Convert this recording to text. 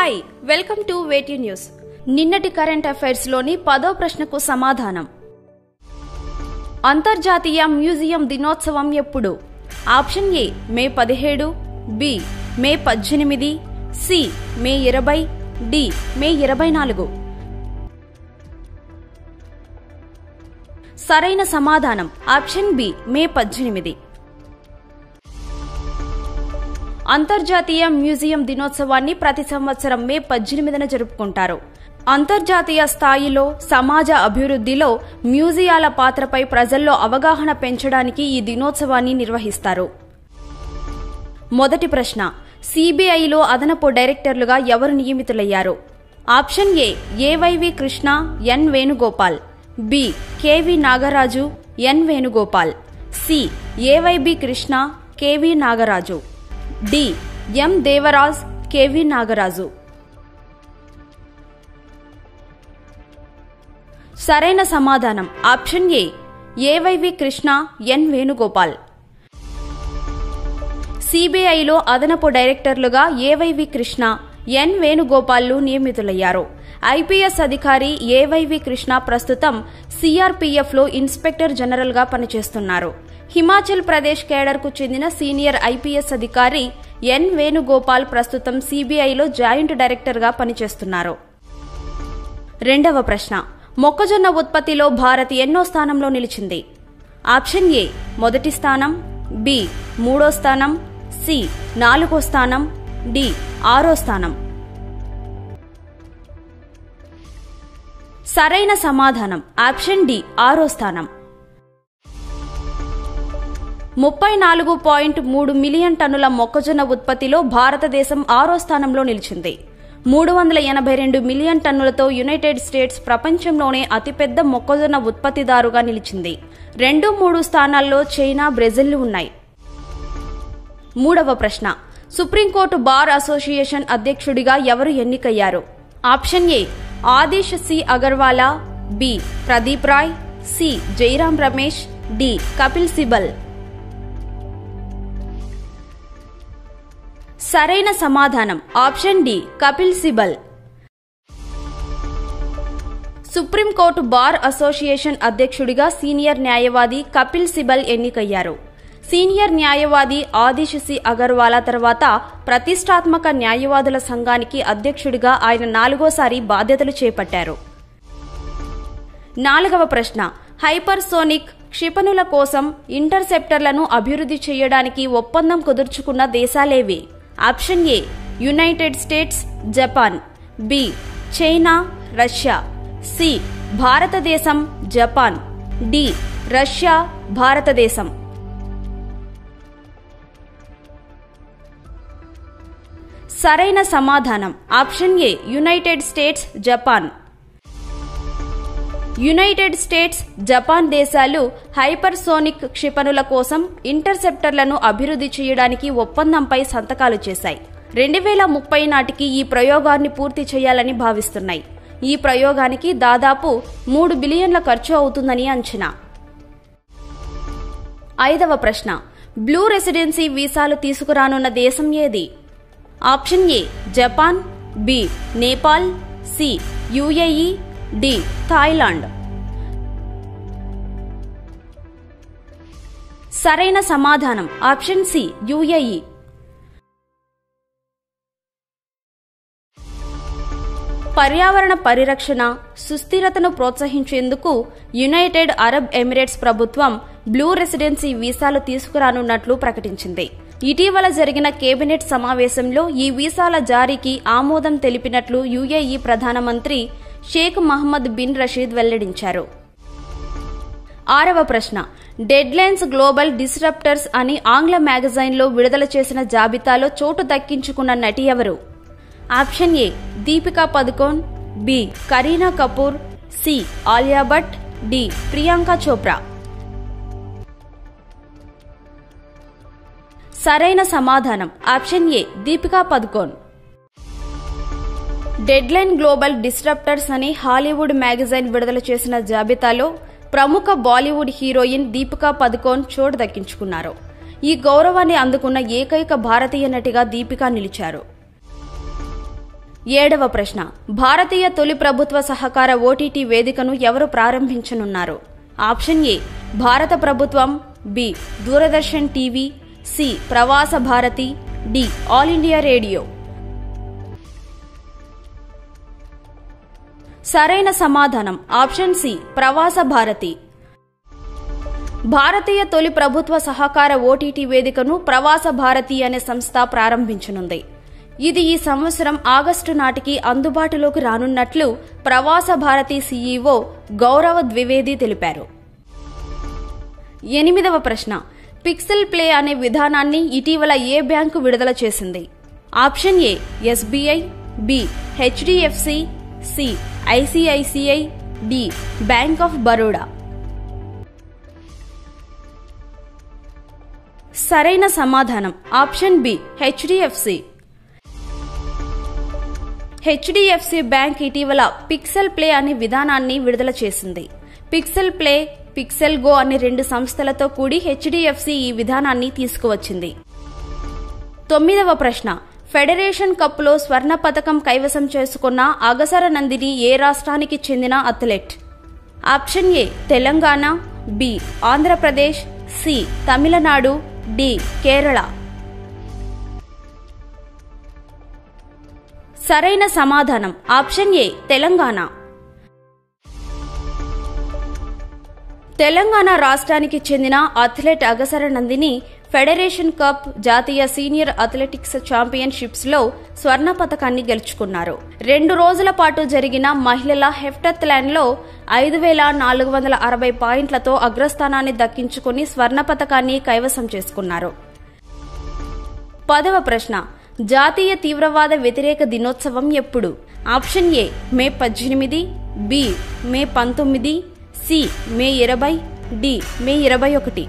Hi welcome to VT news. నిన్నటి current affairs లోని 10వ ప్రశ్నకు సమాధానం. అంతర్జాతీయ మ్యూజియం దినోత్సవం ఎప్పుడు? Option A May 17, B May 18, C May 20, D May 24. సరైన సమాధానం ఆప్షన్ బి మే 18. అంతర్జాతీయ మ్యూజియం దినోత్సవాన్ని ప్రతి సంవత్సరం మే 18న జరుపుకుంటారు. అంతర్జాతీయ స్థాయిలో సమాజ అభివృద్ధిలో మ్యూజియాల పాత్రపై ప్రజల్లో అవగాహన పెంచడానికి ఈ దినోత్సవాన్ని నిర్వహిస్తారు. మొదటి ప్రశ్న, సిబిఐలో అదనపు డైరెక్టర్లుగా ఎవరు నియమితులయ్యారు? Option A AYV Krishna, N Venugopal, B KV Nagaraju, N Venugopal, C AYB Krishna, KV Nagaraju, D M Devaraj, KV Nagaraju. సరైన సమాధానం option A AYV Krishna, N Venugopal. సిబిఐలో అదనపు డైరెక్టర్లుగా ఏవైవి కృష్ణ, ఎన్ వేణుగోపాల్లు నియమితులయ్యారు. ఐపీఎస్ అధికారి ఏవైవి కృష్ణ ప్రస్తుతం సిఆర్పీఎఫ్లో ఇన్స్పెక్టర్ జనరల్గా పనిచేస్తున్నారు. హిమాచల్ ప్రదేశ్ కేడర్కు చెందిన సీనియర్ ఐపీఎస్ అధికారి ఎన్ వేణుగోపాల్ ప్రస్తుతం సిబిఐలో జాయింట్ డైరెక్టర్గా పనిచేస్తున్నారు. రెండవ ప్రశ్న, మొక్కజొన్న ఉత్పత్తిలో భారత్ ఎన్నో స్థానంలో నిలిచింది? ఆప్షన్ ఏ మొదటి స్థానం, బి 3వ స్థానం, సి 4వ స్థానం, డి 6వ స్థానం. సరైన సమాధానం ఆప్షన్ డి 6వ స్థానం. 34.3 మిలియన్ టన్నుల మొక్కజొన్న ఉత్పత్తిలో భారతదేశం 6వ స్థానంలో నిలిచింది. 382 మిలియన్ టన్నులతో యునైటెడ్ స్టేట్స్ ప్రపంచంలోనే అతిపెద్ద మొక్కజొన్న ఉత్పత్తిదారుగా నిలిచింది. 2-3 స్థానాల్లో చైనా, బ్రెజిల్లు ఉన్నాయి. మూడవ ప్రశ్న, సుప్రీంకోర్టు బార్ అసోసియేషన్ అధ్యక్షుడిగా ఎవరు ఎన్నికయ్యారు? Option A Adish C Agarwala, B Pradeep Roy, C Jairam Ramesh, D Kapil Sibal. సరైన సమాధానం option D Kapil Sibal. Supreme court bar association అధ్యక్షుడిగా సీనియర్ న్యాయవాది కపిల్ సిబల్ ఎన్నికయ్యారు. సీనియర్ న్యాయవాది ఆదిష్ సి అగర్వాలా తర్వాత ప్రతిష్టాత్మక న్యాయవాదుల సంఘానికి అధ్యక్షుడిగా ఆయన 4వసారి బాధ్యతలు చేపట్టారు. నాలుగవ ప్రశ్న, హైపర్సోనిక్ క్షిపణుల కోసం ఇంటర్సెప్టర్లను అభివృద్ధి చేయడానికి ఒప్పందం కుదుర్చుకున్న దేశాలేవి? Option A United States, Japan, B China, Russia, C భారతదేశం, జపాన్, డి రష్యా, భారతదేశం. సరైన సమాధానం option A United States, Japan. United States, Japan దేశాలు హైపర్సోనిక్ క్షిపణుల కోసం ఇంటర్సెప్టర్లను అభివృద్ధి చేయడానికి ఒప్పందంపై సంతకాలు చేశాయి. 2030 నాటికి ఈ ప్రయోగాన్ని పూర్తి చేయాలని భావిస్తున్నాయి. ఈ ప్రయోగానికి దాదాపు 3 బిలియన్ల ఖర్చు అవుతుందని అంచనా. ఐదవ ప్రశ్న, బ్లూ రెసిడెన్సీ వీసాలు తీసుకురానున్న దేశం ఏది? Option A Japan, B Nepal, C UAE, D Thailand. సరైన సమాధానం ఆప్షన్ సి యుఏఈ. పర్యావరణ పరిరక్షణ, సుస్థిరతను ప్రోత్సహించేందుకు యునైటెడ్ అరబ్ ఎమిరేట్స్ ప్రభుత్వం బ్లూ రెసిడెన్సీ వీసాలు తీసుకురానున్నట్లు ప్రకటించింది. ఇటీవల జరిగిన కేబినెట్ సమావేశంలో ఈ వీసాల జారీకి ఆమోదం తెలిపినట్లు యుఏఈ ప్రధానమంత్రి షేక్ మహమ్మద్ బిన్ రషీద్ వెల్లడించారు. ఆరవ ప్రశ్న, డెడ్లైన్స్ గ్లోబల్ డిస్రప్టర్స్ అని ఆంగ్ల మ్యాగజైన్లో విడుదల చేసిన జాబితాలో చోటు దక్కించుకున్న నటి ఎవరు? Option A Deepika Padukone, B Kareena Kapoor, C Alia Bhatt, D Priyanka Chopra. సరైన సమాధానం option A Deepika Padukone. Deadline global disruptors అని హాలీవుడ్ మ్యాగజైన్ విడుదల చేసిన జాబితాలో ప్రముఖ బాలీవుడ్ హీరోయిన్ దీపికా పదుకోన్ చోటు దక్కించుకున్నారు. ఈ గౌరవాన్ని అందుకున్న ఏకైక భారతీయ నటిగా దీపికా నిలిచారు. 7వ ప్రశ్న భారతీయ తొలి ప్రభుత్వ సహకార ఓటీటీ వేదికను ఎవరు ప్రారంభించనున్నారు? ఆప్షన్ ఏ భారత ప్రభుత్వం, B Doordarshan TV, C Pravasa Bharati, D All India Radio. సరైన సమాధానం ఆప్షన్ సి ప్రవాస భారతి. భారతీయ తొలి ప్రభుత్వ సహకార ఓటీటీ వేదికను ప్రవాస భారతి అనే సంస్థ ప్రారంభించనుంది. ఇది ఈ సంవత్సరం ఆగస్టు నాటికి అందుబాటులోకి రానున్నట్లు ప్రవాస భారతి సీఈఓ గౌరవ ద్వివేది తెలిపారు. 8వ ప్రశ్న పిక్సెల్ ప్లే అనే విధానాన్ని ఇటీవల ఏ బ్యాంకు విడుదల చేసింది? Option A SBI, B HDFC, C ICICI, D bank of Baroda. సరైన సమాధానం option B HDFC. HDFC bank ఇటీవల పిక్సెల్ ప్లే అనే విధానాన్ని విడుదల చేసింది. పిక్సెల్ ప్లే, పిక్సెల్ గో అనే 2 సంస్థలతో కూడి హెచ్డిఎఫ్సి ఈ విధానాన్ని తీసుకువచ్చింది. 9వ ప్రశ్న ఫెడరేషన్ కప్లో స్వర్ణ పతకం కైవసం చేసుకున్న అగసర నందిని ఏ రాష్ట్రానికి చెందిన athlete? Option A Telangana, B Andhra Pradesh, C Tamil Nadu, D Kerala. సరైన సమాధానం ఆప్షన్ ఏ తెలంగాణ. తెలంగాణ రాష్ట్రానికి చెందిన athlete Agasara Nandini federation cup, జాతీయ సీనియర్ అథ్లెటిక్స్ ఛాంపియన్షిప్స్ లో స్వర్ణ పతకాన్ని గెలుచుకున్నారు. 2 రోజుల పాటు జరిగిన మహిళల హెప్టాథ్లాన్ లో 5,460 పాయింట్లతో అగ్రస్థానాన్ని దక్కించుకుని స్వర్ణ పతకాన్ని కైవసం చేసుకున్నారు. 10వ ప్రశ్న జాతీయ తీవ్రవాద వ్యతిరేక దినోత్సవం ఎప్పుడు? Option A May 18, B May 19, C May 20, D May 21.